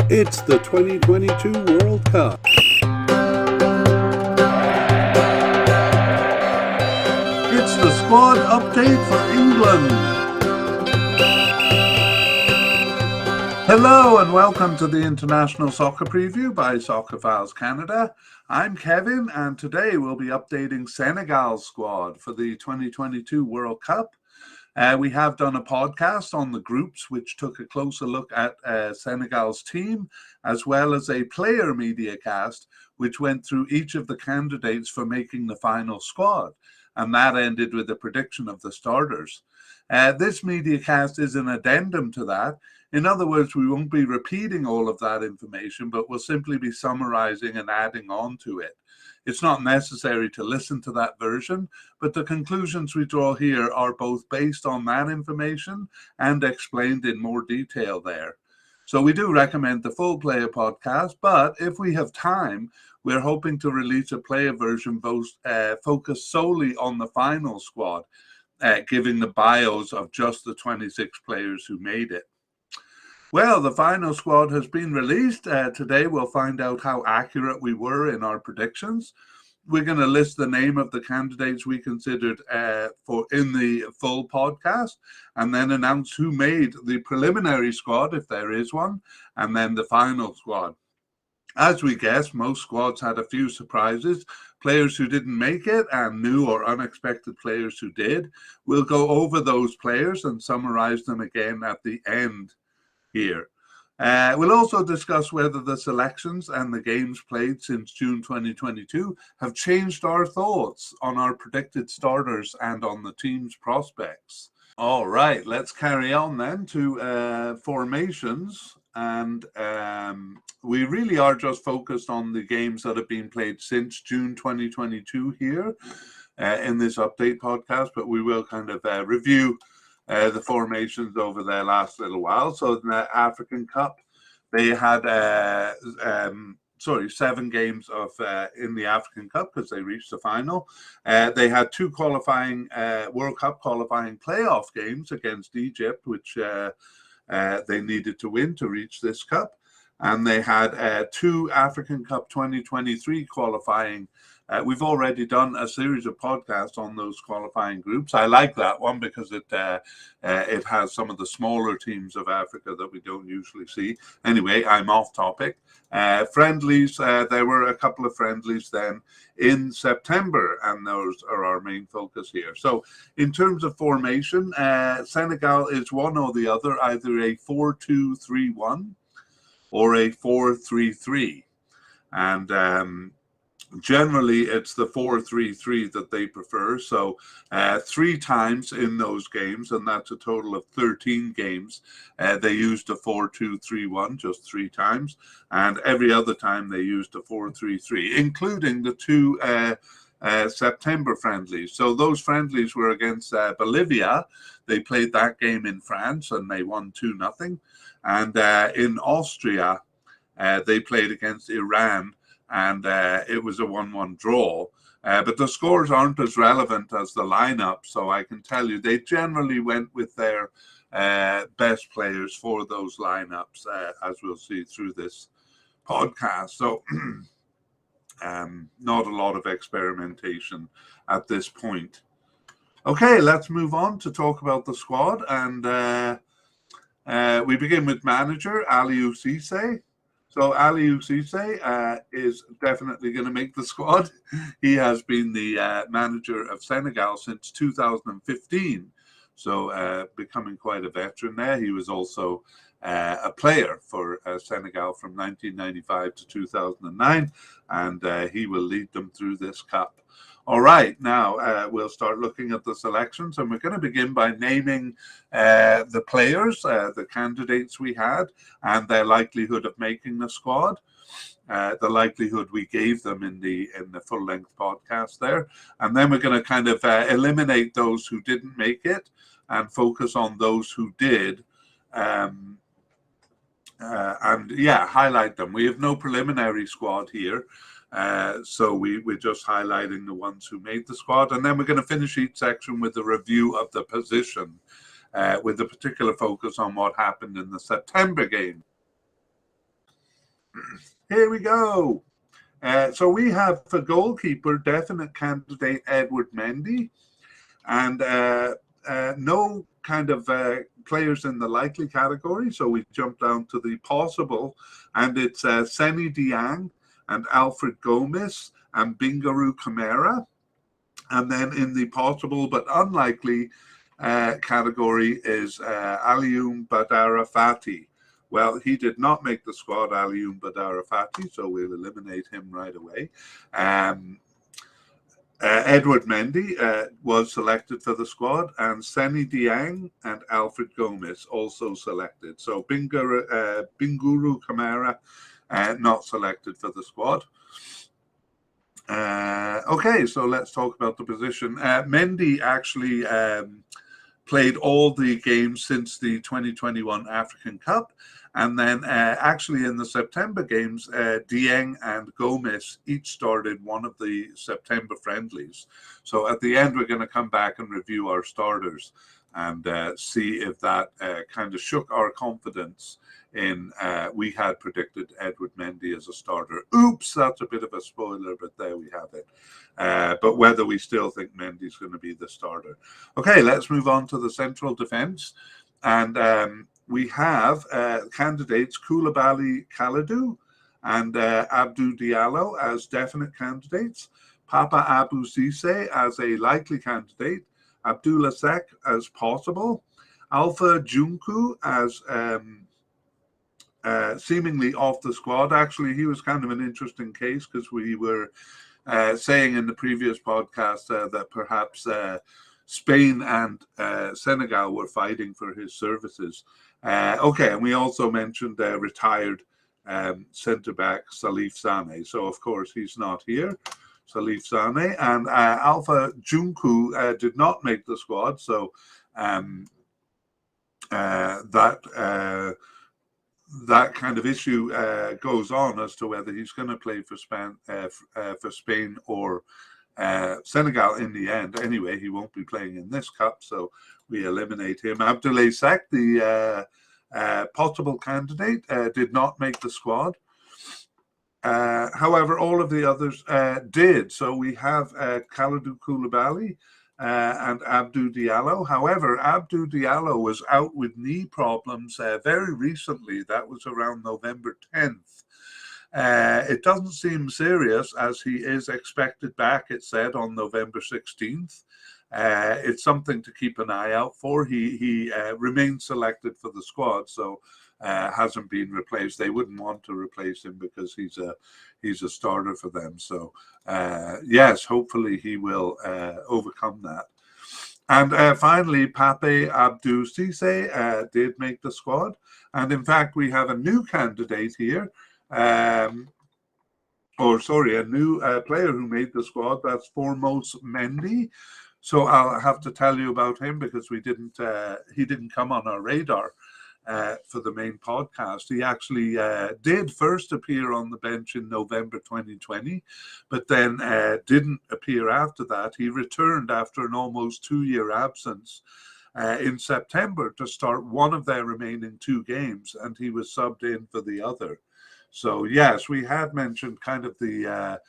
It's the 2022 World Cup. It's the squad update for England. Hello and welcome to the International Soccer Preview by Soccerphiles Canada. I'm Kevin and today we'll be updating Senegal's squad for the 2022 World Cup. We have done a podcast on the groups which took a closer look at Senegal's team, as well as a player mediacast which went through each of the candidates for making the final squad. And that ended with a prediction of the starters. This mediacast is an addendum to that. In other words, we won't be repeating all of that information, but we'll simply be summarizing and adding on to it. It's not necessary to listen to that version, but the conclusions we draw here are both based on that information and explained in more detail there. So we do recommend the full player podcast, but if we have time, we're hoping to release a player version focused solely on the final squad, giving the bios of just the 26 players who made it. Well, the final squad has been released. Today we'll find out how accurate we were in our predictions. We're going to list the name of the candidates we considered in the full podcast, and then announce who made the preliminary squad, if there is one, and then the final squad. As we guessed, most squads had a few surprises, players who didn't make it and new or unexpected players who did. We'll go over those players and summarize them again at the end here. We'll also discuss whether the selections and the games played since June 2022 have changed our thoughts on our predicted starters and on the team's prospects. All right, let's carry on then to formations. And we really are just focused on the games that have been played since June 2022 here in this update podcast, but we will kind of review the formations over the last little while. So in the African Cup, they had 7 games of in the African Cup because they reached the final. They had 2 qualifying World Cup qualifying playoff games against Egypt, which they needed to win to reach this cup. And they had 2 African Cup 2023 qualifying. We've already done a series of podcasts on those qualifying groups. I like that one because it has some of the smaller teams of Africa that we don't usually see. Anyway, I'm off topic. Friendlies, there were a couple of friendlies then in September, and those are our main focus here. So in terms of formation, Senegal is one or the other, either a 4-2-3-1 or a 4-3-3. And generally, it's the 4-3-3 that they prefer. So 3 times in those games, and that's a total of 13 games, they used a 4-2-3-1 just 3 times. And every other time they used a 4-3-3, including the 2 September friendlies. So those friendlies were against Bolivia. They played that game in France and they won 2-0. And in Austria, they played against Iran, and it was a 1-1 draw. But the scores aren't as relevant as the lineup, so I can tell you they generally went with their best players for those lineups, as we'll see through this podcast. So not a lot of experimentation at this point. Okay, let's move on to talk about the squad. And we begin with manager Aliou Cisse. So Aliou Cisse is definitely going to make the squad. He has been the manager of Senegal since 2015, so becoming quite a veteran there. He was also a player for Senegal from 1995 to 2009, and he will lead them through this cup. All right, now we'll start looking at the selections, and we're going to begin by naming the players, the candidates we had, and their likelihood of making the squad. The likelihood we gave them in the full-length podcast there, and then we're going to kind of eliminate those who didn't make it and focus on those who did. And highlight them. We have no preliminary squad here. So we're just highlighting the ones who made the squad. And then we're going to finish each section with a review of the position, with a particular focus on what happened in the September game. Here we go. So we have for goalkeeper, definite candidate Edward Mendy, and no kind of players in the likely category. So we jump down to the possible, and it's Seni Diang and Alfred Gomez and Bingaru Kamara. And then in the possible but unlikely category is Alioune Badara Fati. Well, he did not make the squad, Alioune Badara Fati, so we'll eliminate him right away. Edward Mendy was selected for the squad, and Seni Diang and Alfred Gomez also selected. So Binguru Kamara not selected for the squad. Okay, so let's talk about the position. Mendy actually played all the games since the 2021 African Cup. And then actually in the September games, Dieng and Gomez each started one of the September friendlies. So at the end, we're going to come back and review our starters and see if that kind of shook our confidence in we had predicted Edward Mendy as a starter. Oops, that's a bit of a spoiler, but there we have it. But whether we still think Mendy's going to be the starter. Okay, let's move on to the central defense. And we have candidates Koulibaly Kalidou and Abdou Diallo as definite candidates, Papa Abou Cissé as a likely candidate, Abdullah Seck as possible, Alpha Junku as seemingly off the squad. Actually, he was kind of an interesting case because we were saying in the previous podcast that perhaps Spain and Senegal were fighting for his services. Okay, and we also mentioned retired centre-back Salif Sane. So, of course, he's not here, Salif Sane. And Alpha Junku did not make the squad, so that kind of issue goes on as to whether he's going to play for Spain or Senegal in the end. Anyway, he won't be playing in this cup, so we eliminate him. Abdoulaye Seck, the possible candidate, did not make the squad. However, all of the others did. So we have Kalidou Koulibaly and Abdou Diallo. However, Abdou Diallo was out with knee problems very recently. That was around November 10th. It doesn't seem serious as he is expected back, it said, on November 16th. It's something to keep an eye out for. He remains selected for the squad, so hasn't been replaced. They wouldn't want to replace him because he's a starter for them. So yes, hopefully he will overcome that. And finally, Pape Abdou Cissé did make the squad. And in fact, we have a new candidate here. A new player who made the squad. That's Formose Mendy. So I'll have to tell you about him because he didn't come on our radar for the main podcast. He actually did first appear on the bench in November 2020, but then didn't appear after that. He returned after an almost 2-year absence in September to start one of their remaining 2 games, and he was subbed in for the other. So yes, we had mentioned kind of the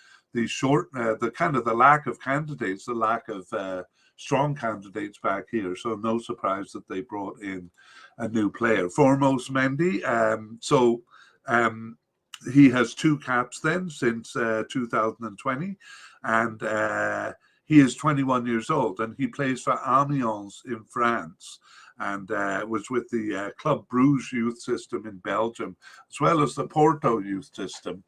lack of candidates, the lack of strong candidates back here. So no surprise that they brought in a new player. Formose Mendy. He has 2 caps then since 2020, and he is 21 years old, and he plays for Amiens in France, and was with the Club Bruges youth system in Belgium, as well as the Porto youth system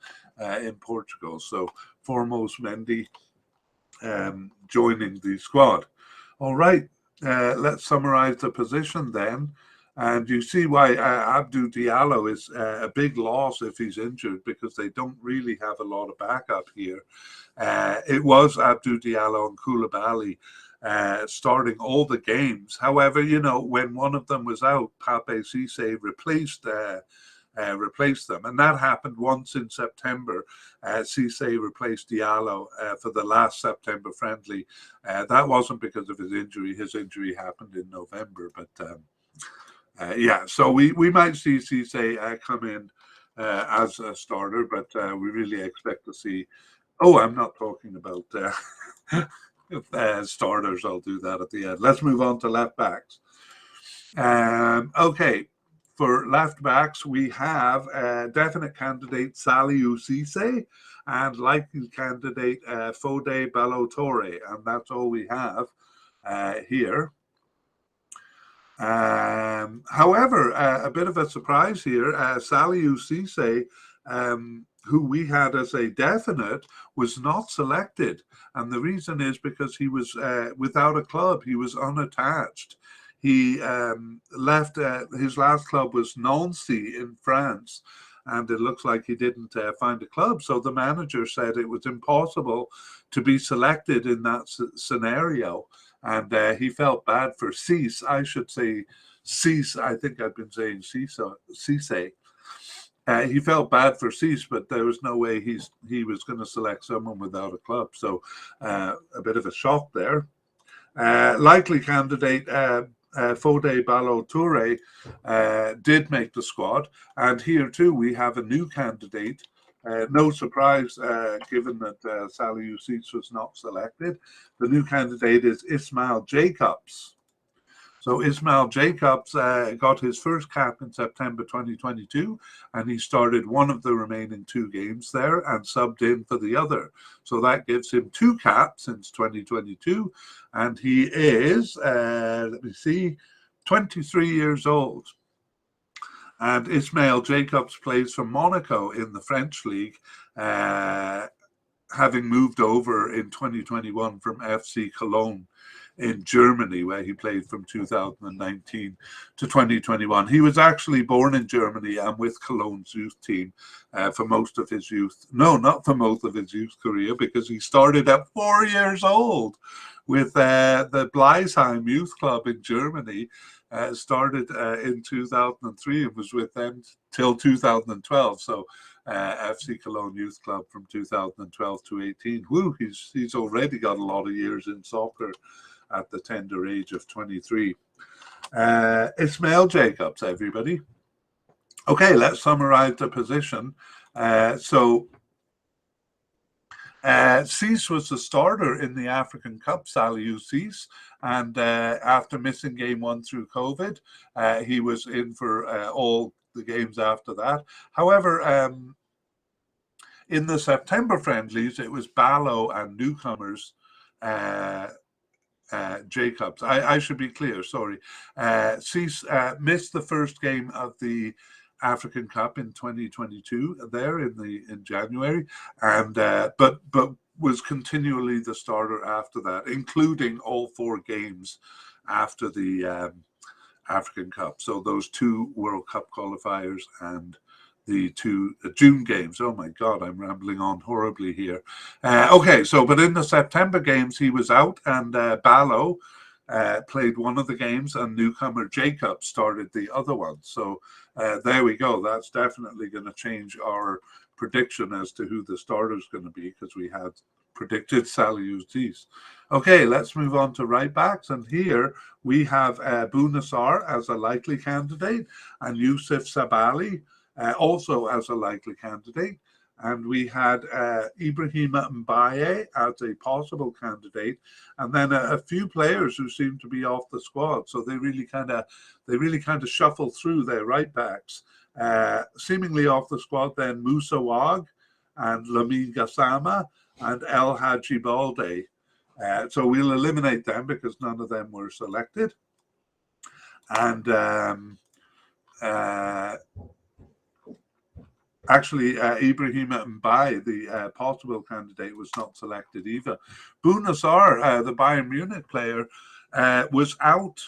in Portugal. So Formose Mendy joining the squad. All right, let's summarize the position then. And you see why Abdou Diallo is a big loss if he's injured, because they don't really have a lot of backup here. It was Abdou Diallo and Koulibaly starting all the games. However, when one of them was out, Pape Cissé replaced them, and that happened once in September. Cissé replaced Diallo for the last September friendly. That wasn't because of his injury. His injury happened in November, but so we might see Cissé come in as a starter, but we really expect to see. Oh, I'm not talking about starters. I'll do that at the end. Let's move on to left backs. Okay, for left backs, we have definite candidate Saliou Cisse and likely candidate Fode Ballo-Touré, and that's all we have here. However, a bit of a surprise here, Saliou Cisse, who we had as a definite, was not selected. And the reason is because he was without a club. He was unattached. He left, his last club was Nancy in France, and it looks like he didn't find a club. So the manager said it was impossible to be selected in that scenario. And he felt bad for Cisse. I should say Cisse. I think I've been saying Cisse. He felt bad for Cisse, but there was no way he was going to select someone without a club. So a bit of a shock there. Likely candidate Fode Ballo-Touré did make the squad, and here too we have a new candidate. No surprise, given that Saliou Cisse was not selected. The new candidate is Ismail Jacobs. So Ismail Jacobs got his first cap in September 2022, and he started one of the remaining 2 games there and subbed in for the other. So that gives him 2 caps since 2022, and he is, let me see, 23 years old. And Ismail Jacobs plays for Monaco in the French league, having moved over in 2021 from FC Cologne in Germany, where he played from 2019 to 2021. He was actually born in Germany and with Cologne's youth team for most of his youth. No, not for most of his youth career, because he started at 4 years old with the Bleisheim Youth Club in Germany. Started in 2003 and was with them till 2012. So FC Cologne Youth Club from 2012 to 18. Woo, he's already got a lot of years in soccer at the tender age of 23. Ismail Jacobs, everybody. Okay, let's summarize the position. Cisse was the starter in the African Cup, Saliou Cisse, and after missing game 1 through COVID, he was in for all the games after that. However, in the September friendlies, it was Ballo and newcomers Jacobs. I should be clear, sorry. Cisse missed the first game of the African Cup in 2022 there in January, and but was continually the starter after that, including all 4 games after the African Cup. So those 2 World Cup qualifiers and the 2 June games. Oh my God, I'm rambling on horribly here. Okay, so but in the September games he was out, and Ballo played one of the games, and newcomer Jacob started the other one. So there we go. That's definitely going to change our prediction as to who the starter is going to be, because we had predicted Saliou Cisse. Okay, let's move on to right backs, and here we have Bouna Sarr as a likely candidate, and Youssouf Sabaly also as a likely candidate. And we had Ibrahima Mbaye as a possible candidate, and then a few players who seem to be off the squad. So they really kind of shuffle through their right backs. Seemingly off the squad then Moussa Wag and Lamine Gassama and El Hadji Balde. So we'll eliminate them because none of them were selected. And actually, Ibrahima Mbaye, the possible candidate, was not selected either. Bouna Sarr, the Bayern Munich player, was out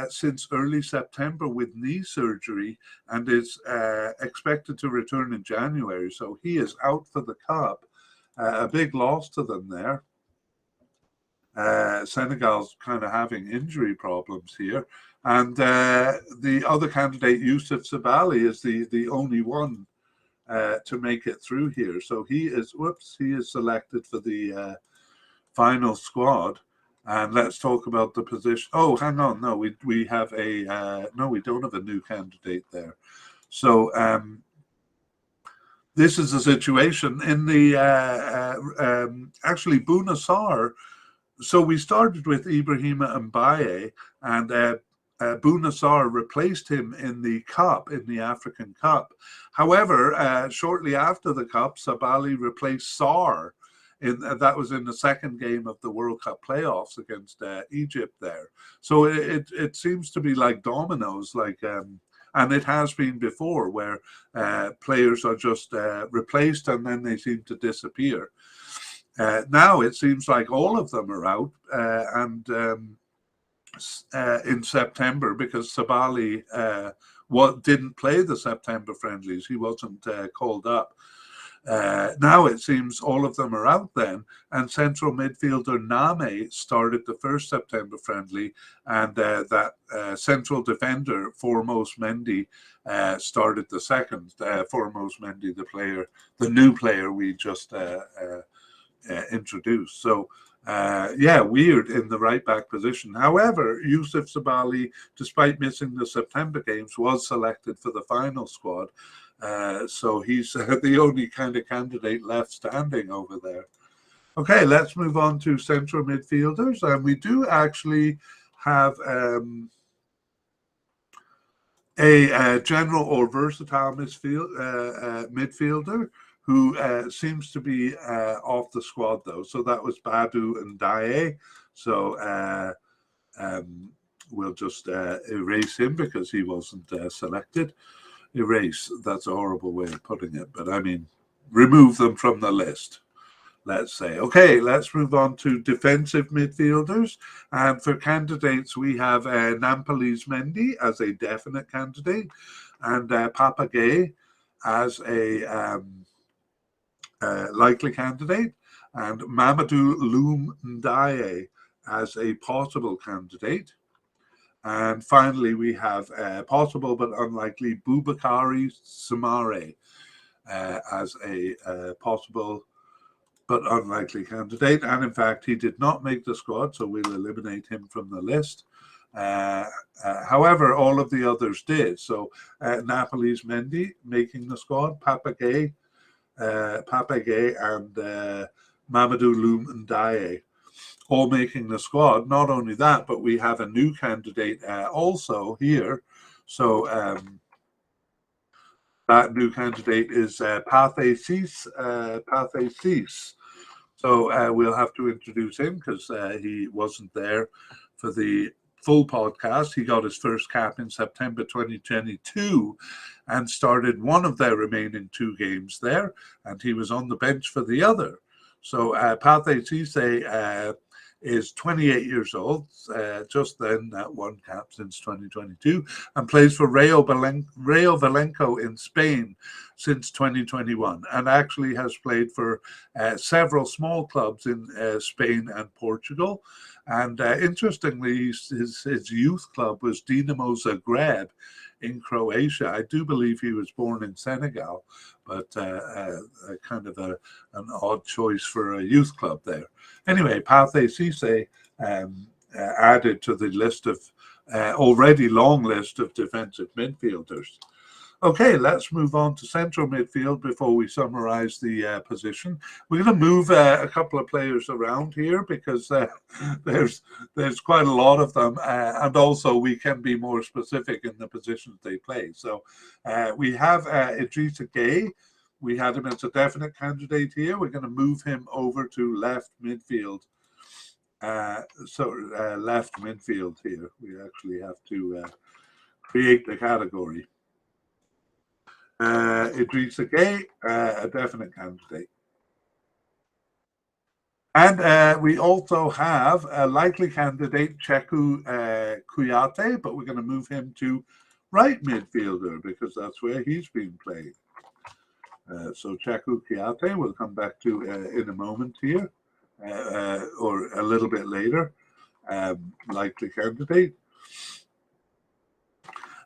since early September with knee surgery and is expected to return in January. So he is out for the Cup. A big loss to them there. Senegal's kind of having injury problems here. And the other candidate, Youssouf Sabaly, is the only one to make it through here. So he is selected for the final squad. And let's talk about the position. Oh, hang on. No, we have no, we don't have a new candidate there. So this is a situation in the actually Bunassar. So we started with Ibrahima Mbaye, and Bunassar replaced him in the Cup, in the African Cup. However, shortly after the Cup, Sabali replaced Sarr. That was in the second game of the World Cup playoffs against Egypt there. So it seems to be like dominoes, like and it has been before, where players are just replaced and then they seem to disappear. Now it seems like all of them are out, and in September, because Sabali didn't play the September friendlies. He wasn't called up. Now it seems all of them are out then, and central midfielder Name started the first September friendly, and that central defender Foremost Mendy started the second. Foremost Mendy, the new player we just introduced. So yeah, weird in the right back position. However, Yusuf Sabali, despite missing the September games, was selected for the final squad. So he's the only kind of candidate left standing over there. Okay, let's move on to central midfielders. And we do actually have a general or versatile midfielder who seems to be off the squad, though. So that was Badu and Daye. So we'll just erase him because he wasn't selected. Erase, that's a horrible way of putting it, but I mean, remove them from the list, let's say. Okay, let's move on to defensive midfielders. And for candidates, we have Nampalys Mendy as a definite candidate, and Papa Gueye as a likely candidate, and Mamadou Loum Ndiaye as a possible candidate. And finally, we have possible but unlikely Boubakary Soumaré as a possible but unlikely candidate. And in fact, he did not make the squad, so we'll eliminate him from the list. However, all of the others did. So Nampalys Mendy making the squad, Papa Gueye and Mamadou Loum Ndiaye all making the squad. Not only that, but we have a new candidate also here. So that new candidate is Pathé Ciss. So we'll have to introduce him because he wasn't there for the full podcast. He got his first cap in September 2022 and started one of their remaining 2 games there, and he was on the bench for the other. So Pathé Ciss is 28 years old, just then one cap since 2022, and plays for Rayo Vallecano in Spain since 2021, and actually has played for several small clubs in Spain and Portugal. And interestingly, his youth club was Dinamo Zagreb in Croatia. I do believe he was born in Senegal, but kind of an odd choice for a youth club there. Anyway, Pathé Ciss added to the list of already long list of defensive midfielders. Okay, let's move on to central midfield before we summarize the position. We're going to move a couple of players around here because there's quite a lot of them, and also we can be more specific in the positions they play. So we have Idrissa Gueye. We had him as a definite candidate here. We're going to move him over to left midfield. Left midfield here. We actually have to create the category. Idrissa Gueye, a definite candidate. And we also have a likely candidate, Cheikhou Kouyaté, but we're going to move him to right midfielder because that's where he's been playing. So Cheikhou Kouyaté we'll come back to in a moment here, or a little bit later, likely candidate.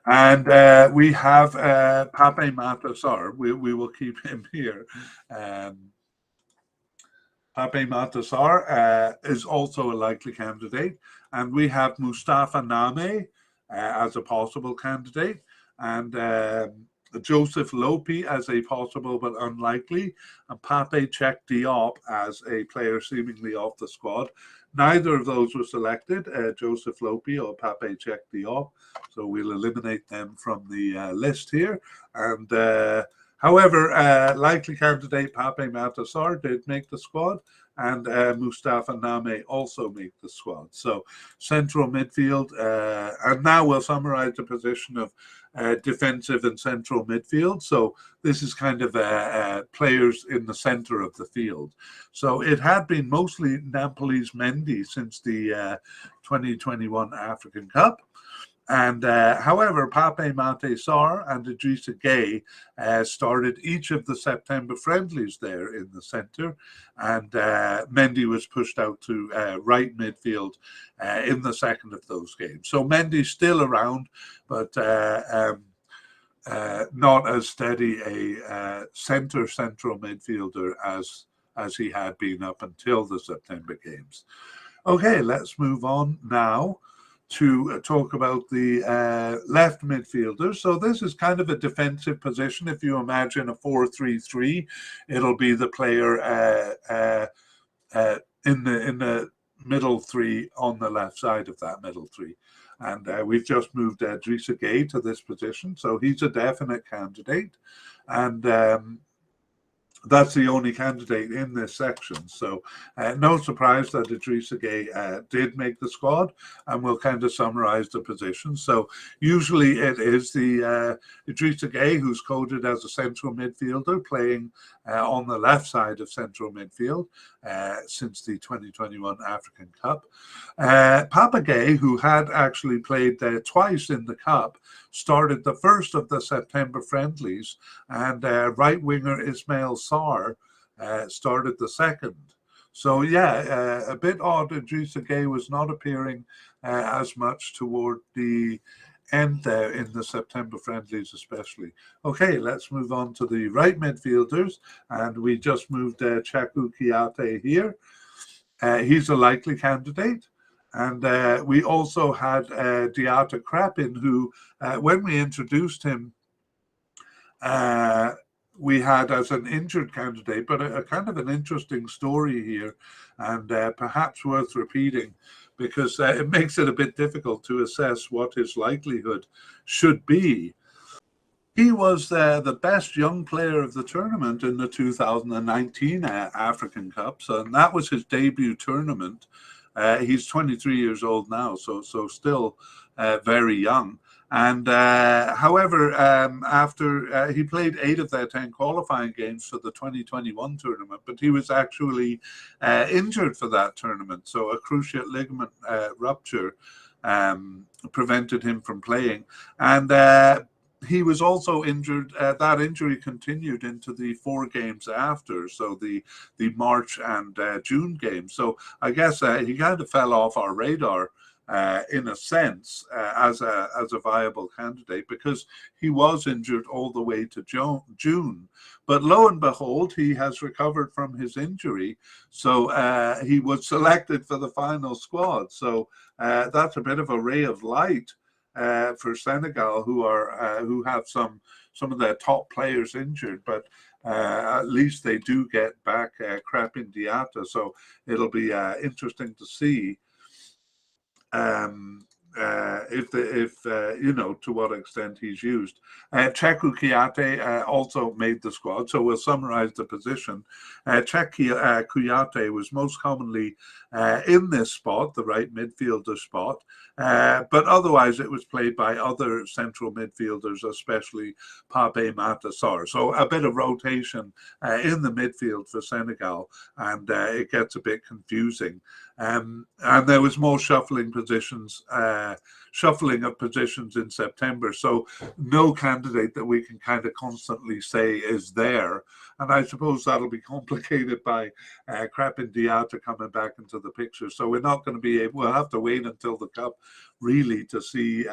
And we have Pape Matar Sarr. We will keep him here. Pape Matar Sarr is also a likely candidate. And we have Mustafa Name as a possible candidate. And Joseph Lopi as a possible but unlikely, and Pape Cheikh Diop as a player seemingly off the squad. Neither of those were selected, Joseph Lopi or Pape Cheikh Diop, so we'll eliminate them from the list here. And however, likely candidate Pape Matar Sarr did make the squad, and Mustafa Name also make the squad. So central midfield, and now we'll summarize the position of defensive and central midfield. So this is kind of players in the center of the field. So it had been mostly Napoli's Mendy since the 2021 African Cup. And however, Pape Matar Sarr and Idrissa Gueye started each of the September friendlies there in the centre, and Mendy was pushed out to right midfield in the second of those games. So Mendy's still around, but not as steady a central midfielder as he had been up until the September games. Okay, let's move on now to talk about the left midfielders. So this is kind of a defensive position. If you imagine a 4-3-3, it'll be the player in the middle three on the left side of that middle three. And we've just moved Idrissa Gueye to this position, so he's a definite candidate. And that's the only candidate in this section. So no surprise that Idrissa Gueye did make the squad, and we'll kind of summarize the positions. So usually it is the Idrissa Gueye who's coded as a central midfielder playing on the left side of central midfield since the 2021 African Cup. Pape Gueye, who had actually played twice in the Cup, started the first of the September friendlies, and right winger Ismail Sarr started the second. So yeah, a bit odd. Idrissa Gueye was not appearing as much toward the end there in the September friendlies especially. Okay, let's move on to the right midfielders, and we just moved Cheikhou Kouyaté here. He's a likely candidate. And we also had Diatta Krapin, who, when we introduced him, we had as an injured candidate, but a kind of an interesting story here, and perhaps worth repeating, because it makes it a bit difficult to assess what his likelihood should be. He was the best young player of the tournament in the 2019 African Cups, and that was his debut tournament. He's 23 years old now, so still very young. And however, after he played 8 of their 10 qualifying games for the 2021 tournament, but he was actually injured for that tournament. So a cruciate ligament rupture prevented him from playing. And he was also injured. That injury continued into the 4 games after, so the March and June games. So I guess he kind of fell off our radar in a sense as a viable candidate, because he was injured all the way to June. But lo and behold, he has recovered from his injury, so he was selected for the final squad. So that's a bit of a ray of light for Senegal, who have some of their top players injured, but at least they do get back Krapin Diatta. So it'll be interesting to see if you know, to what extent he's used. Cheikhou Kouyaté also made the squad, so we'll summarize the position. Cheikhou Kouyaté was most commonly in this spot, the right midfielder spot, but otherwise it was played by other central midfielders, especially Pape Matar Sarr. So a bit of rotation in the midfield for Senegal, and it gets a bit confusing. And there was more shuffling of positions in September. So no candidate that we can kind of constantly say is there. And I suppose that'll be complicated by Krapin Diatta coming back into the picture. So we're not going to be able, we'll have to wait until the Cup really to see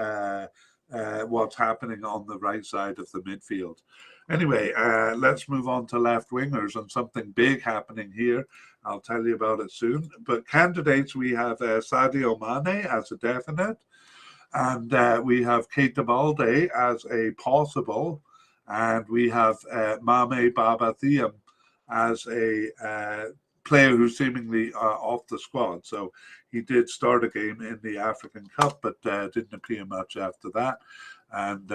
what's happening on the right side of the midfield. Anyway, let's move on to left wingers, and something big happening here. I'll tell you about it soon. But candidates, we have Sadio Mane as a definite, and we have Keita Balde as a possible, and we have Mame Baba Thiam as a player who's seemingly off the squad. So he did start a game in the African Cup, but didn't appear much after that. And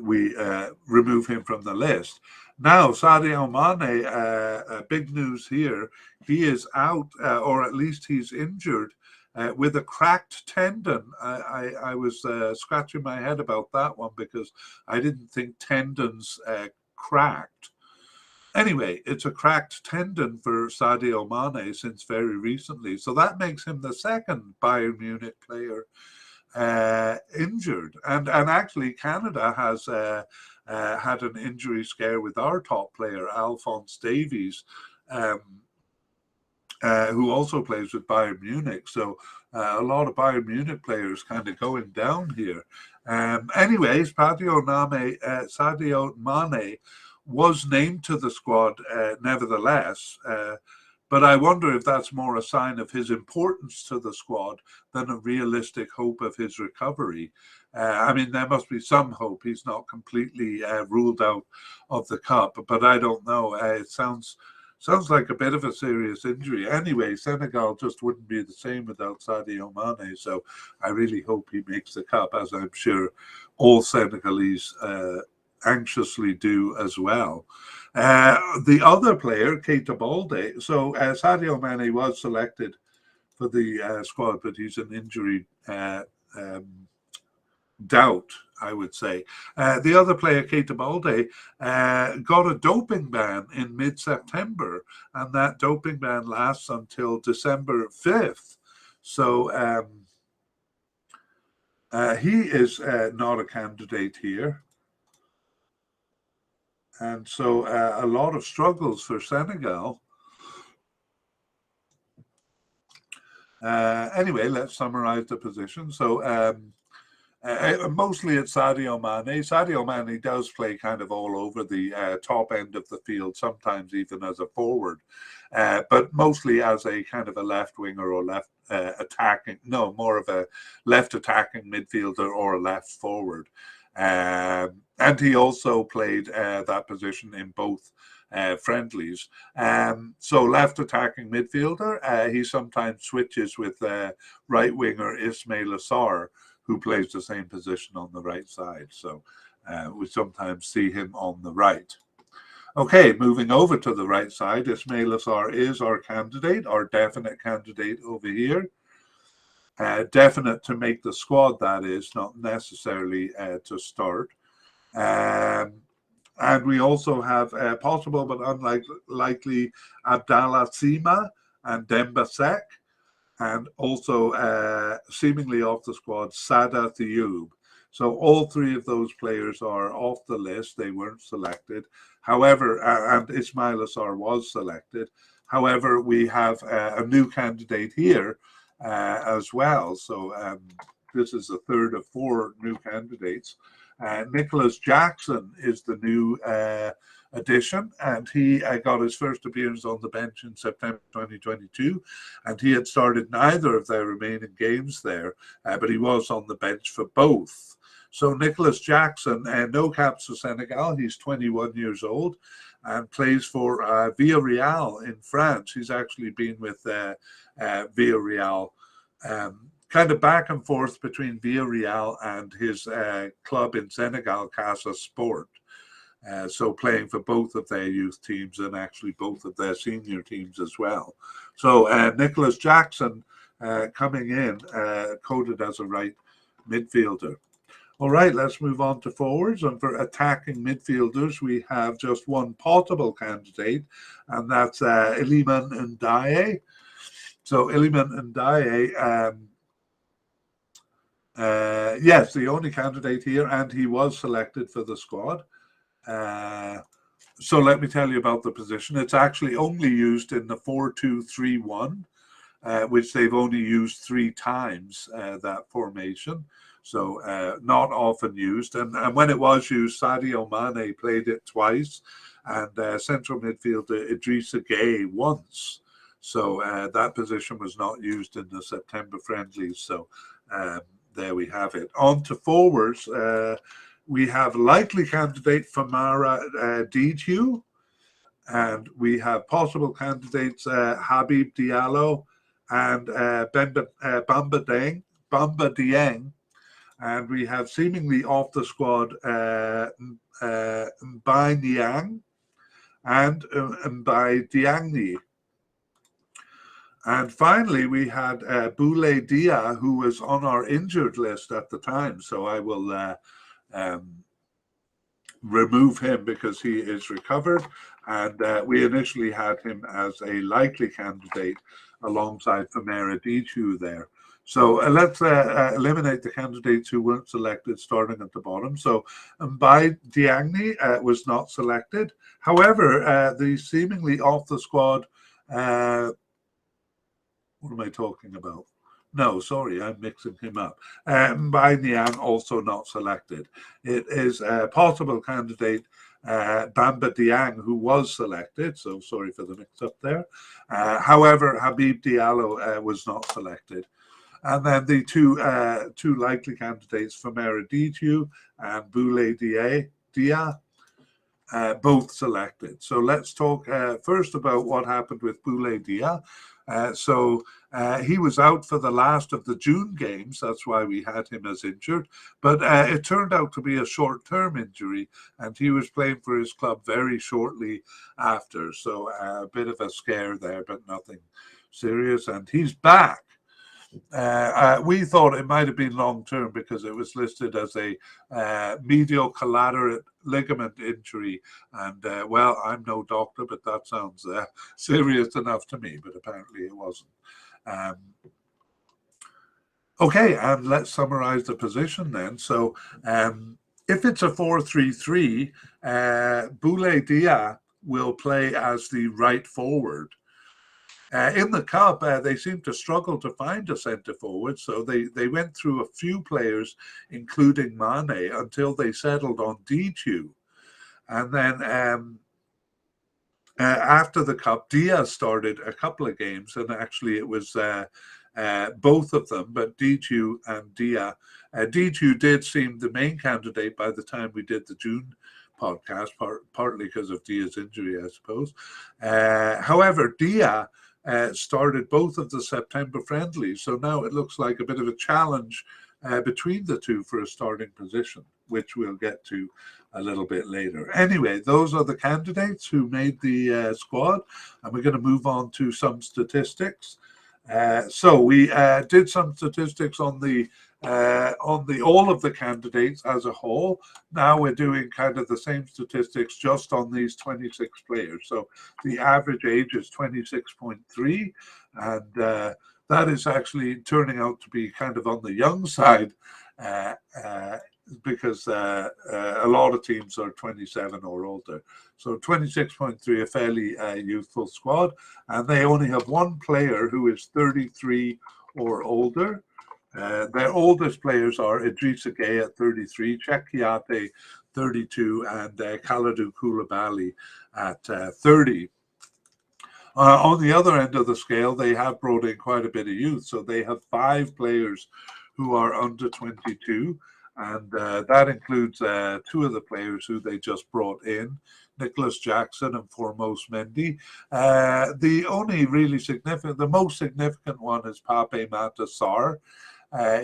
we remove him from the list. Now, Sadio Mane, big news here. He is out, or at least he's injured with a cracked tendon. I was scratching my head about that one because I didn't think tendons cracked. Anyway, it's a cracked tendon for Sadio Mane since very recently. So that makes him the second Bayern Munich player injured. And actually, Canada has had an injury scare with our top player, Alphonse Davies, who also plays with Bayern Munich. So a lot of Bayern Munich players kind of going down here. Anyways, Sadio Mane was named to the squad nevertheless. But I wonder if that's more a sign of his importance to the squad than a realistic hope of his recovery. I mean, there must be some hope. He's not completely ruled out of the cup, but I don't know. It sounds like a bit of a serious injury. Anyway, Senegal just wouldn't be the same without Sadio Mane. So I really hope he makes the cup, as I'm sure all Senegalese anxiously do as well. The other player, Keita Balde. So Sadio Mane was selected for the squad, but he's an injury doubt, I would say. The other player, Keita Balde, got a doping ban in mid-September, and that doping ban lasts until December 5th. So he is not a candidate here. And so a lot of struggles for Senegal. Anyway, let's summarize the position. So mostly it's Sadio Mane. Sadio Mane does play kind of all over the top end of the field, sometimes even as a forward, but mostly as a kind of a left winger or left attacking, no, more of a left attacking midfielder or a left forward. And he also played that position in both friendlies. So left attacking midfielder, he sometimes switches with right winger Ismail Assar, who plays the same position on the right side. So we sometimes see him on the right. Okay, moving over to the right side, Ismail Assar is our candidate, our definite candidate over here. Definite to make the squad, that is, not necessarily to start. And we also have possible but unlikely Abdallah Sima and Demba Sek, and also seemingly off the squad, Sada Thioub. So all three of those players are off the list. They weren't selected. However, and Ismail Assar was selected. However, we have a new candidate here as well. So this is the third of four new candidates. Nicholas Jackson is the new addition, and he got his first appearance on the bench in September 2022, and he had started neither of their remaining games there, but he was on the bench for both. So Nicholas Jackson, no caps for Senegal. He's 21 years old and plays for Villarreal in France. He's actually been with Villarreal kind of back and forth between Villarreal and his club in Senegal, Casa Sport. So playing for both of their youth teams and actually both of their senior teams as well. So Nicholas Jackson coming in, coded as a right midfielder. All right, let's move on to forwards. And for attacking midfielders, we have just one possible candidate, and that's Iliman Ndiaye. So Iliman Ndiaye, yes, the only candidate here, and he was selected for the squad. So let me tell you about the position. It's actually only used in the 4-2-3-1, which they've only used 3 times, that formation. So not often used. And when it was used, Sadio Mane played it twice, and central midfielder Idrissa Gueye once. So that position was not used in the September friendlies. So there we have it. On to forwards. We have likely candidate Famara Diédhiou, and we have possible candidates Habib Diallo and Bamba Dieng, and we have seemingly off the squad Mbai Niang and Mbai Diangni. And finally, we had Boulay Dia, who was on our injured list at the time. So I will remove him because he is recovered. And we initially had him as a likely candidate alongside Famara Diédhiou there. So let's eliminate the candidates who weren't selected, starting at the bottom. So Mbai Diangni was not selected. However, the seemingly off the squad, what am I talking about? No, sorry, I'm mixing him up. Mbai Niang also not selected. It is a possible candidate, Bamba Dieng, who was selected. So sorry for the mix-up there. However, Habib Diallo was not selected. And then the two likely candidates, Famara Diédhiou and Boulay Dia, both selected. So let's talk first about what happened with Boulay Dia. So he was out for the last of the June games. That's why we had him as injured. But it turned out to be a short-term injury, and he was playing for his club very shortly after. So a bit of a scare there, but nothing serious. And he's back. We thought it might have been long-term because it was listed as a medial collateral ligament injury. And, well, I'm no doctor, but that sounds serious enough to me, but apparently it wasn't. Okay, and let's summarize the position then. So if it's a 4-3-3, Boulay Dia will play as the right forward. In the Cup, they seemed to struggle to find a centre forward, so they went through a few players, including Mane, until they settled on Diédhiou. And then after the Cup, Dia started a couple of games, and actually it was both of them, but Diédhiou and Dia. Diédhiou did seem the main candidate by the time we did the June podcast, partly because of Dia's injury, I suppose. However, Dia started both of the September friendlies, so now it looks like a bit of a challenge between the two for a starting position, which we'll get to a little bit later. Anyway, those are the candidates who made the squad, and we're going to move on to some statistics. So we did some statistics on the all of the candidates as a whole. Now we're doing kind of the same statistics just on these 26 players. So the average age is 26.3, and that is actually turning out to be kind of on the young side because a lot of teams are 27 or older. So 26.3, a fairly youthful squad, and they only have one player who is 33 or older. Their oldest players are Idrissa Gueye at 33, Cheick Kouyaté 32, and Kalidou Koulibaly at 30. On the other end of the scale, they have brought in quite a bit of youth. So they have 5 players who are under 22, and that includes 2 of the players who they just brought in, Nicholas Jackson and Formose Mendy. The only really significant, the most significant one is Pape Matar Sarr.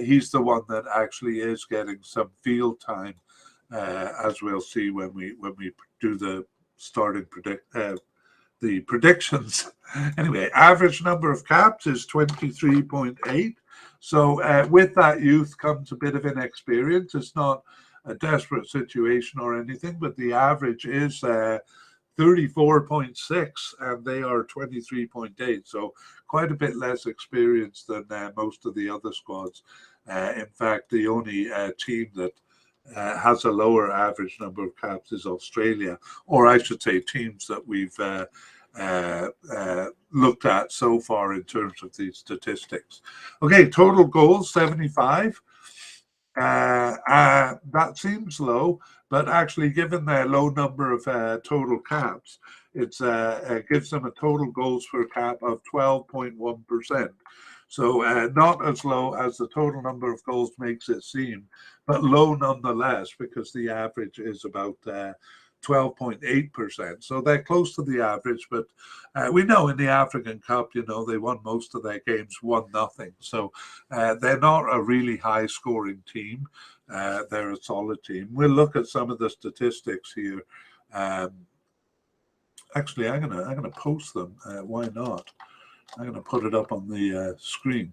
He's the one that actually is getting some field time, as we'll see when we do the starting the predictions. Anyway, average number of caps is 23.8. So with that youth comes a bit of inexperience. It's not a desperate situation or anything, but the average is 34.6 and they are 23.8. So quite a bit less experience than most of the other squads. In fact, the only team that has a lower average number of caps is Australia, or I should say teams that we've looked at so far in terms of these statistics. Okay, total goals 75. That seems low, but actually given their low number of total caps, it gives them a total goals per cap of 12.1%. So not as low as the total number of goals makes it seem, but low nonetheless, because the average is about 12.8%. So they're close to the average, but we know in the African Cup, they won most of their games 1-0. So they're not a really high scoring team. They're a solid team. We'll look at some of the statistics here. Actually, I'm gonna post them. Why not? I'm going to put it up on the screen.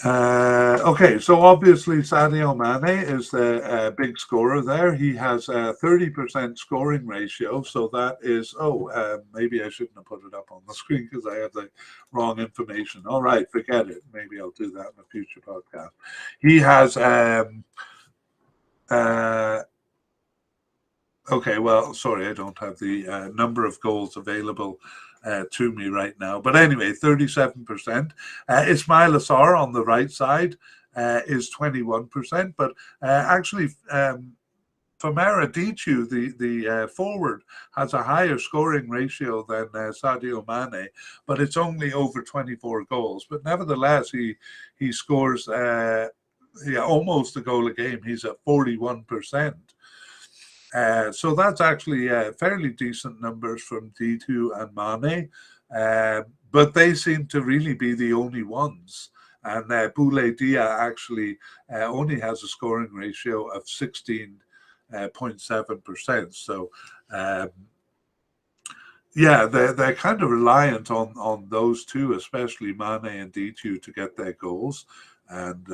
Okay, so obviously Sadio Mane is the big scorer there. He has a 30% scoring ratio, so that is, maybe I shouldn't have put it up on the screen because I have the wrong information. All right, forget it. Maybe I'll do that in a future podcast. He has, okay, well, sorry, I don't have the number of goals available to me right now. But anyway, 37%. Ismail Assar on the right side is 21%. But actually, Famara Dichu, the forward, has a higher scoring ratio than Sadio Mane, but it's only over 24 goals. But nevertheless, he scores almost a goal a game. He's at 41%. So that's actually fairly decent numbers from D2 and Mane, but they seem to really be the only ones. And Boulaye Dia actually only has a scoring ratio of 16.7%. So, they're kind of reliant on those two, especially Mane and D2, to get their goals. And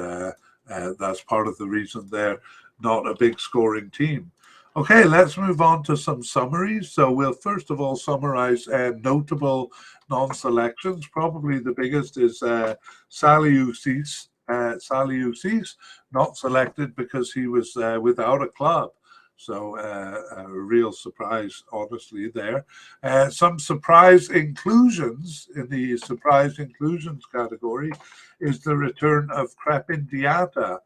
that's part of the reason they're not a big scoring team. Okay, let's move on to some summaries. So we'll first of all summarize notable non-selections. Probably the biggest is Saliou Ciss. Saliou Ciss, not selected because he was without a club. So a real surprise, honestly, there. Some surprise inclusions in the surprise inclusions category is the return of Crepin Diatta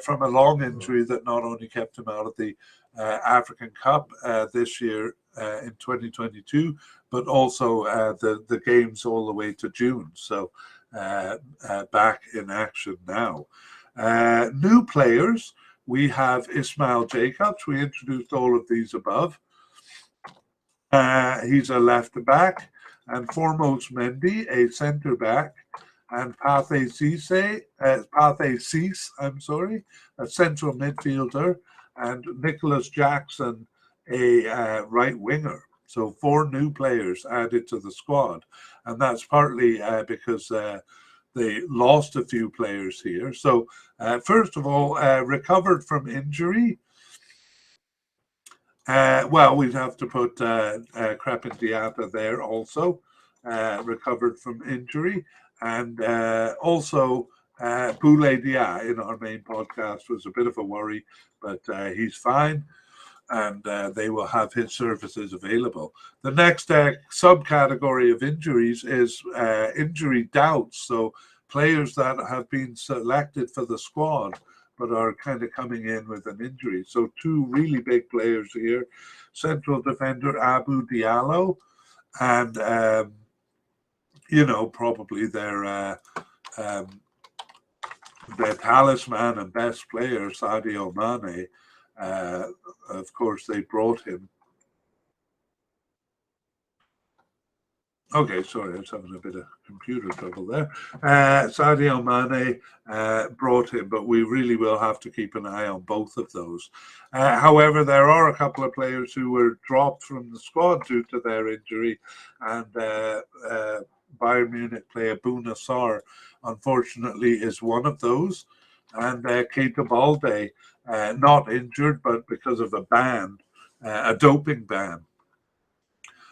from a long injury that not only kept him out of the African Cup this year in 2022, but also the games all the way to June. So back in action now. New players, we have Ismail Jacobs. We introduced all of these above. He's a left back, and Foremost Mendy, a centre back, and Pathé Ciss, a central midfielder, and Nicholas Jackson, a right winger. So 4 new players added to the squad, and that's partly because they lost a few players here. So first of all, recovered from injury. We'd have to put Crepin Diatta there also, recovered from injury, and also Boulaye Dia in our main podcast was a bit of a worry, but he's fine, and they will have his services available. The next subcategory of injuries is injury doubts, so players that have been selected for the squad but are kind of coming in with an injury. So 2 really big players here, central defender Abou Diallo, and probably their talisman and best player, Sadio Mane. Of course, they brought him. Okay, sorry, I was having a bit of computer trouble there. Sadio Mane brought him, but we really will have to keep an eye on both of those. However, there are a couple of players who were dropped from the squad due to their injury, and Bayern Munich player Bouna Sarr, unfortunately, is one of those. And Keita Balde, not injured, but because of a ban, a doping ban.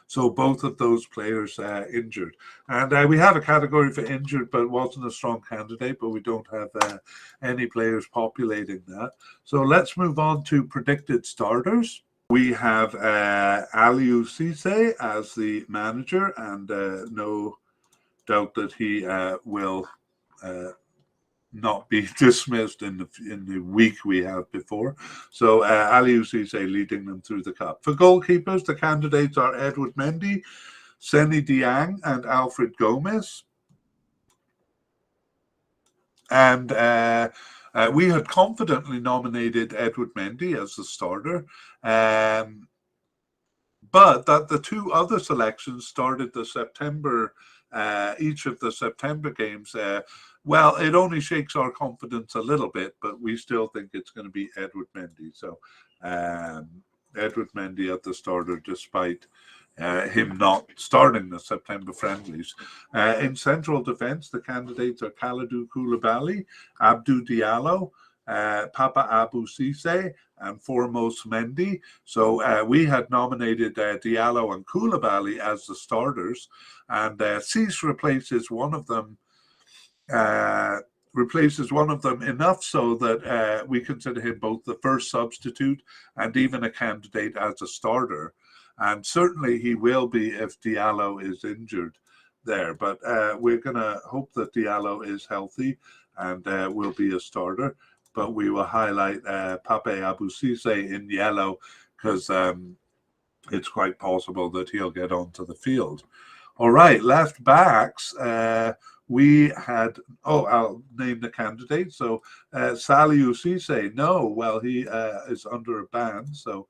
So both of those players injured. And we have a category for injured, but wasn't a strong candidate, but we don't have any players populating that. So let's move on to predicted starters. We have Aliou Cisse as the manager, and no doubt that he will not be dismissed in the week we have before. So Aliou Cisse leading them through the cup. For goalkeepers, the candidates are Edward Mendy, Seny Dieng, and Alfred Gomez. And we had confidently nominated Edward Mendy as the starter. But that the two other selections started the September, each of the September games. Well, it only shakes our confidence a little bit, but we still think it's going to be Edward Mendy. So Edward Mendy at the starter, despite him not starting the September friendlies. In central defence, the candidates are Kalidou Koulibaly, Abdou Diallo, Papa Abou Cisse, and foremost Mendy. So we had nominated Diallo and Koulibaly as the starters, and Cisse uh, replaces one of them enough so that we consider him both the first substitute and even a candidate as a starter. And certainly he will be if Diallo is injured there. But we're going to hope that Diallo is healthy and will be a starter. But we will highlight Pape Abou Cisse in yellow because it's quite possible that he'll get onto the field. All right, left backs. We had, I'll name the candidate. So Saliou Cisse, no, well, he is under a ban. So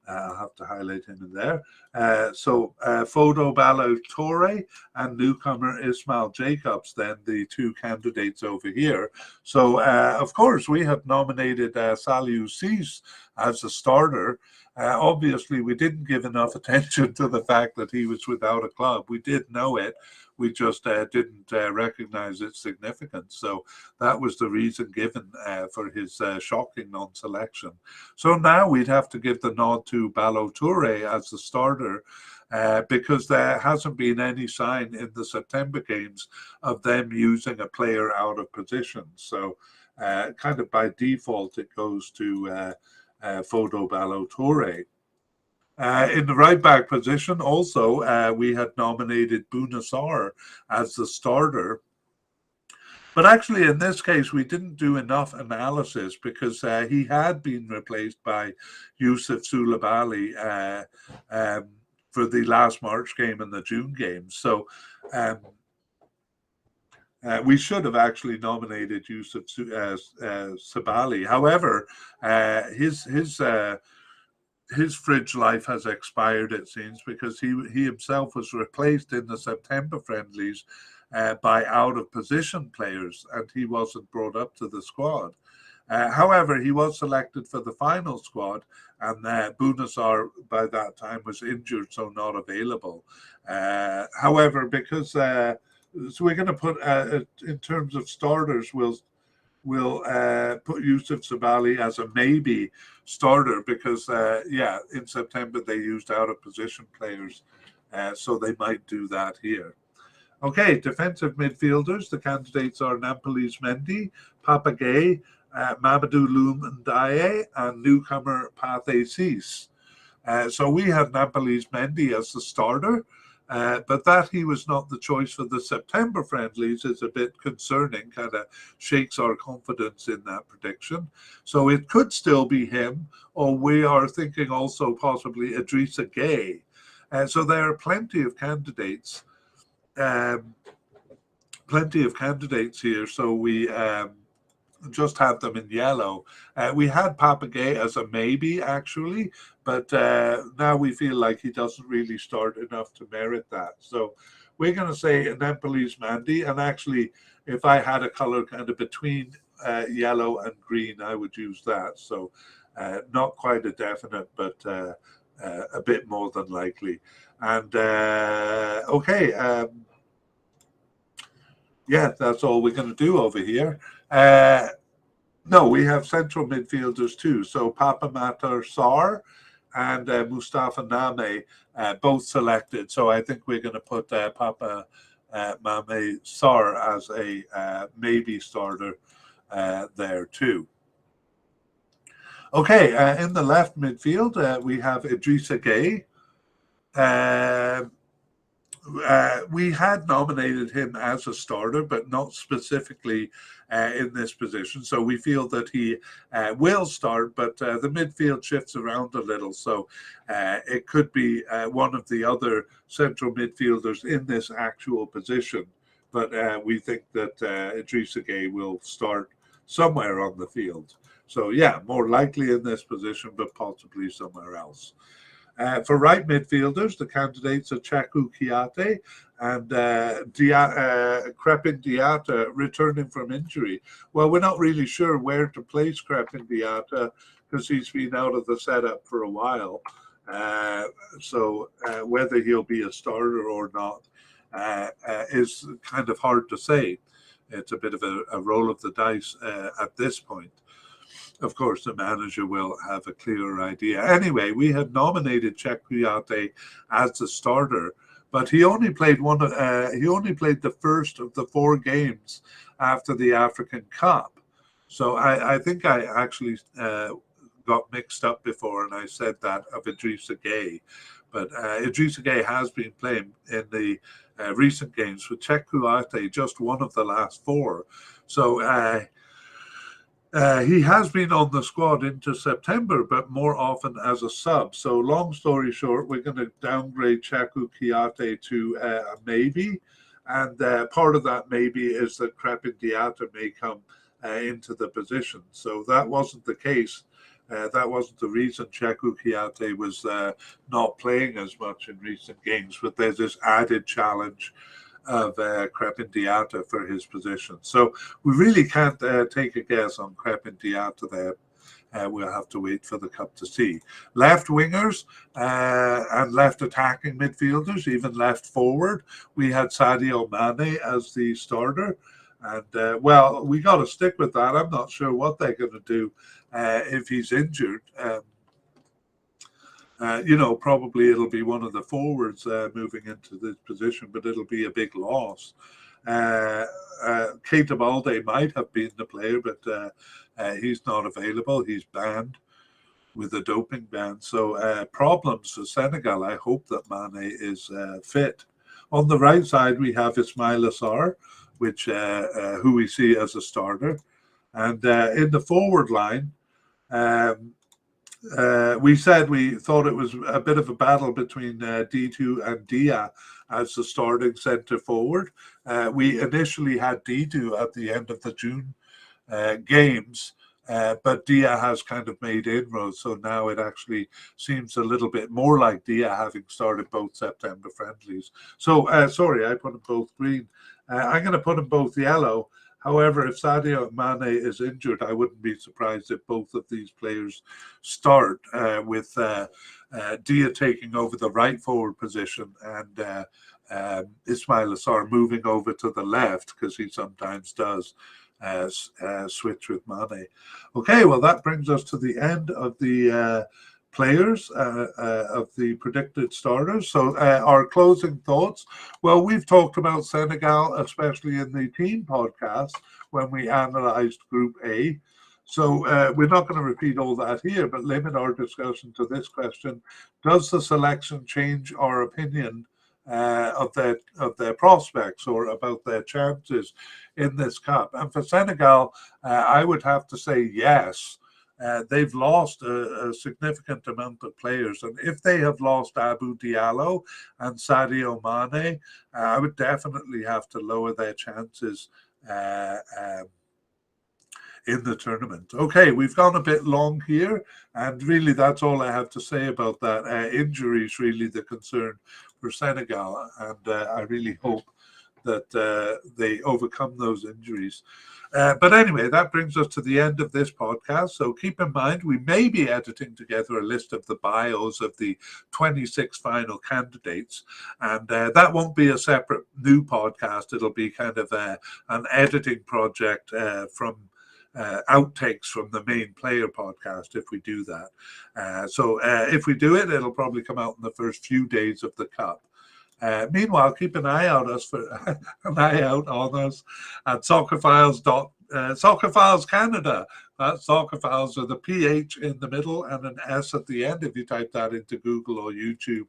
I'll have to highlight him in there. Fodo Ballo-Touré and newcomer Ismail Jacobs, then the two candidates over here. So, of course, we have nominated Saliou Cisse as a starter. Obviously, we didn't give enough attention to the fact that he was without a club. We did know it. We just didn't recognize its significance. So that was the reason given for his shocking non-selection. So now we'd have to give the nod to Ballo-Touré as the starter because there hasn't been any sign in the September games of them using a player out of position. So kind of by default, it goes to Fodo Ballo-Touré. In the right back position, also, we had nominated Bouna Sarr as the starter. But actually, in this case, we didn't do enough analysis because he had been replaced by Youssouf Soulibaly for the last March game and the June game. So we should have actually nominated Youssouf Soulibaly. However, his fridge life has expired, it seems, because he himself was replaced in the September friendlies by out-of-position players, and he wasn't brought up to the squad. However, he was selected for the final squad, and Bouna Sarr by that time was injured, so not available. However, because so we're going to put in terms of starters, we'll put Youssouf Soulibaly as a maybe starter because, in September they used out-of-position players, so they might do that here. Okay, defensive midfielders. The candidates are Nampalys Mendy, Papa Gueye, Mamadou Loum Ndiaye, and newcomer Pathé Ciss. So we had Nampalys Mendy as the starter. But that he was not the choice for the September friendlies is a bit concerning, kind of shakes our confidence in that prediction. So it could still be him, or we are thinking also possibly Idrissa Gueye. So there are plenty of candidates here. So we just have them in yellow. We had Papa Gueye as a maybe, actually, but now we feel like he doesn't really start enough to merit that. So we're going to say Nampalys Mendy, and actually, if I had a color kind of between yellow and green, I would use that. So not quite a definite, but a bit more than likely. And okay. Yeah, that's all we're going to do over here. No, we have central midfielders too. So Papa Matar Sarr and Mustafa Name both selected. So I think we're going to put Papa Mame Sarr as a maybe starter there too. Okay, in the left midfield, we have Idrissa Gueye. We had nominated him as a starter, but not specifically in this position. So we feel that he will start, but the midfield shifts around a little. So it could be one of the other central midfielders in this actual position. but we think that Idrissa Gueye will start somewhere on the field. So yeah, more likely in this position, but possibly somewhere else. For right midfielders, the candidates are Chaku Kiate and Crepin Diata returning from injury. Well, we're not really sure where to place Crepin Diata because he's been out of the setup for a while. So whether he'll be a starter or not is kind of hard to say. It's a bit of a roll of the dice at this point. Of course, the manager will have a clearer idea. Anyway, we had nominated Chekuyate as the starter, but he only played the first of the 4 games after the African Cup. So I think I actually got mixed up before, and I said that of Idrissa Gueye. But Idrissa Gueye has been playing in the recent games with Chekuyate, just one of the last 4. So he has been on the squad into September, but more often as a sub. So long story short, we're going to downgrade Chaku Kiate to a maybe. And part of that maybe is that Crepin Diata may come into the position. So that wasn't the case. That wasn't the reason Chaku Kiate was not playing as much in recent games, but there's this added challenge of Crepin Diata for his position. So we really can't take a guess on Crepin Diata there. We'll have to wait for the Cup to see. Left wingers and left attacking midfielders, even left forward, we had Sadio Mane as the starter. And well, we got to stick with that. I'm not sure what they're going to do if he's injured. Probably it'll be one of the forwards moving into this position, but it'll be a big loss. Keita Balde might have been the player, but he's not available. He's banned with a doping ban. So problems for Senegal. I hope that Mane is fit. On the right side, we have Ismaila Sarr, who we see as a starter. And in the forward line, we said we thought it was a bit of a battle between Ditu and Dia as the starting centre forward. We initially had Ditu at the end of the June games, but Dia has kind of made inroads. So now it actually seems a little bit more like Dia having started both September friendlies. So, sorry, I put them both green. I'm going to put them both yellow. However, if Sadio Mane is injured, I wouldn't be surprised if both of these players start with Dia taking over the right forward position and Ismaila Sarr moving over to the left, because he sometimes does switch with Mane. Okay, well, that brings us to the end of the players of the predicted starters. So our closing thoughts. Well, we've talked about Senegal, especially in the team podcast when we analyzed Group A. So we're not going to repeat all that here, but limit our discussion to this question: does the selection change our opinion of their prospects or about their chances in this cup? And for Senegal, I would have to say yes. They've lost a significant amount of players. And if they have lost Abou Diallo and Sadio Mane, I would definitely have to lower their chances in the tournament. Okay, we've gone a bit long here, and really that's all I have to say about that. Injury is really the concern for Senegal, and I really hope that they overcome those injuries. But anyway, that brings us to the end of this podcast. So keep in mind, we may be editing together a list of the bios of the 26 final candidates. And that won't be a separate new podcast. It'll be kind of an editing project from outtakes from the main player podcast if we do that. So if we do it, it'll probably come out in the first few days of the Cup. Meanwhile, keep an eye out on us at soccerphiles Canada. That's soccerphiles with a PH in the middle and an S at the end. If you type that into Google or YouTube,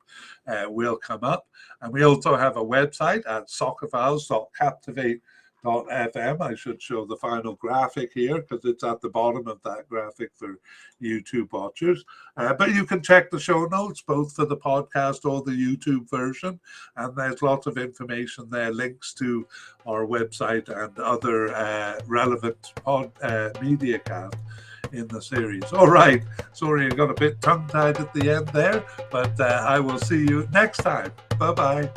we'll come up. And we also have a website at soccerphiles.captivate.com. FM. I should show the final graphic here because it's at the bottom of that graphic for YouTube watchers. But you can check the show notes, both for the podcast or the YouTube version. And there's lots of information there, links to our website and other relevant mediacast in the series. All right. Sorry, I got a bit tongue-tied at the end there, but I will see you next time. Bye-bye.